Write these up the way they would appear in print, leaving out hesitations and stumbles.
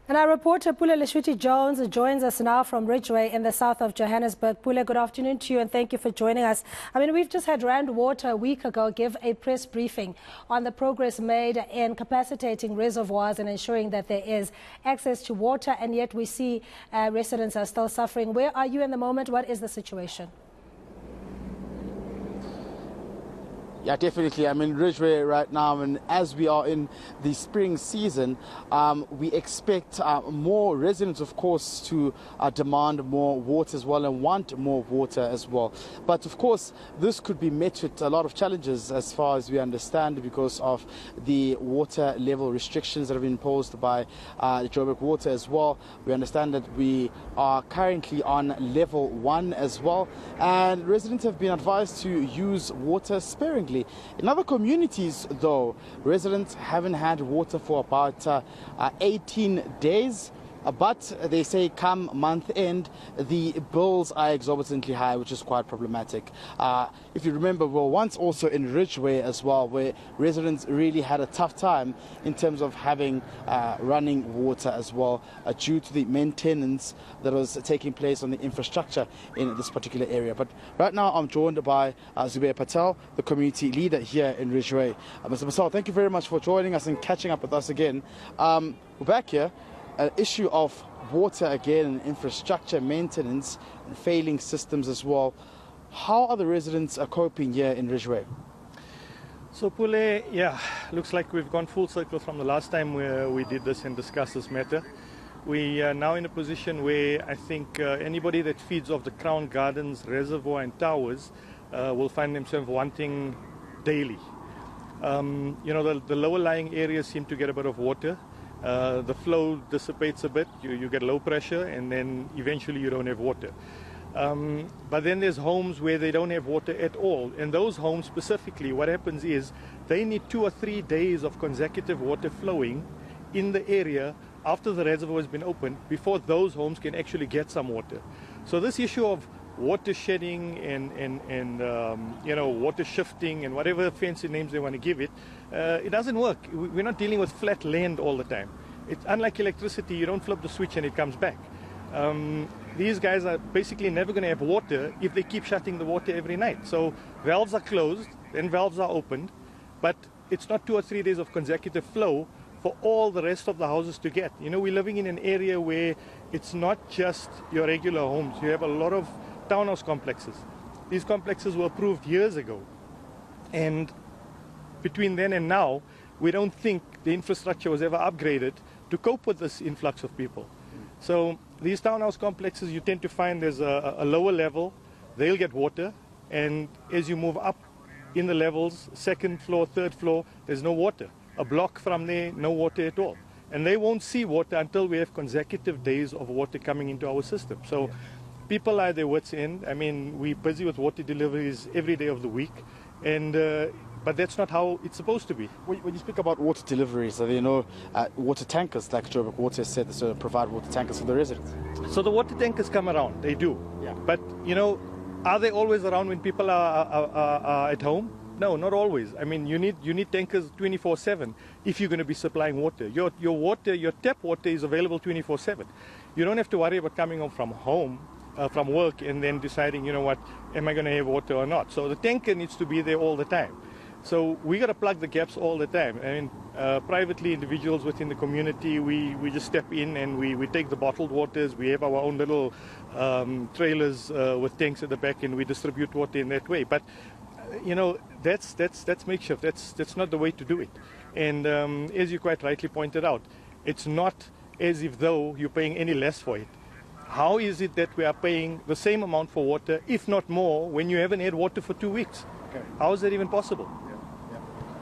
And our reporter Pule Letshwiti-Jones joins us now from Ridgeway in the south of Johannesburg. Pule, good afternoon to you and thank you for joining us. I mean, we've just had Rand Water a week ago give a press briefing on the progress made in capacitating reservoirs and ensuring that there is access to water, and yet we see residents are still suffering. Where are you in the moment? What is the situation? Yeah, definitely. I'm in Ridgeway right now, and as we are in the spring season, we expect more residents, of course, to demand more water as well and want more water as well. But of course, this could be met with a lot of challenges as far as we understand because of the water level restrictions that have been imposed by Joburg Water as well. We understand that we are currently on level 1 as well, and residents have been advised to use water sparingly. In other communities, though, residents haven't had water for about 18 days. But they say come month end, the bills are exorbitantly high, which is quite problematic. If you remember, we were once also in Ridgeway as well, where residents really had a tough time in terms of having running water as well, due to the maintenance that was taking place on the infrastructure in this particular area. But right now I'm joined by Zubair Patel, the community leader here in Ridgeway. Mr. Patel, thank you very much for joining us and catching up with us again. We're back here. An issue of water again, infrastructure maintenance and failing systems as well. How are the residents coping here in Ridgeway? So Pule, yeah, looks like we've gone full circle from the last time we did this and discussed this matter. We are now in a position where I think anybody that feeds off the Crown Gardens reservoir and towers will find themselves wanting daily. You know, the lower lying areas seem to get a bit of water. The flow dissipates a bit, you get low pressure, and then eventually you don't have water. But then there's homes where they don't have water at all. And those homes specifically, what happens is they need 2 or 3 days of consecutive water flowing in the area after the reservoir has been opened before those homes can actually get some water. So this issue of water shedding and you know, water shifting and whatever fancy names they want to give it, it doesn't work. We're not dealing with flat land all the time. It's unlike electricity, you don't flip the switch and it comes back. These guys are basically never going to have water if they keep shutting the water every night. So valves are closed and valves are opened, but it's not 2 or 3 days of consecutive flow for all the rest of the houses to get. You know, we're living in an area where it's not just your regular homes. You have a lot of townhouse complexes. These complexes were approved years ago, and between then and now we don't think the infrastructure was ever upgraded to cope with this influx of people. So these townhouse complexes, you tend to find there's a lower level, they'll get water, and as you move up in the levels, 2nd floor, 3rd floor, there's no water. A block from there, no water at all, and they won't see water until we have consecutive days of water coming into our system. So people are at their wits' end. I mean, we're busy with water deliveries every day of the week, and but that's not how it's supposed to be. When you speak about water deliveries, are there no water tankers, like Joburg Water said, to provide water tankers for the residents? So the water tankers come around, they do. Yeah. But, you know, are they always around when people are at home? No, not always. I mean, you need tankers 24/7 if you're going to be supplying water. Your water, your tap water is available 24/7. You don't have to worry about coming home from work and then deciding, you know what, am I going to have water or not? So the tanker needs to be there all the time. So we got to plug the gaps all the time. I mean, privately, individuals within the community, we just step in and we take the bottled waters. We have our own little trailers with tanks at the back, and we distribute water in that way. But you know, that's makeshift. That's not the way to do it. And as you quite rightly pointed out, it's not as if though you're paying any less for it. How is it that we are paying the same amount for water, if not more, when you haven't had water for 2 weeks? Okay. How is that even possible?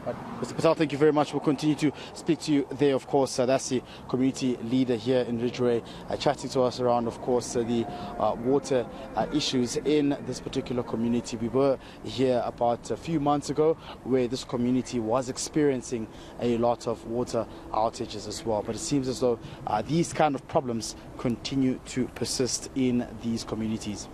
But Mr. Patel, thank you very much. We'll continue to speak to you there, of course. That's the community leader here in Ridgeway, chatting to us around, of course, the water issues in this particular community. We were here about a few months ago where this community was experiencing a lot of water outages as well. But it seems as though these kind of problems continue to persist in these communities.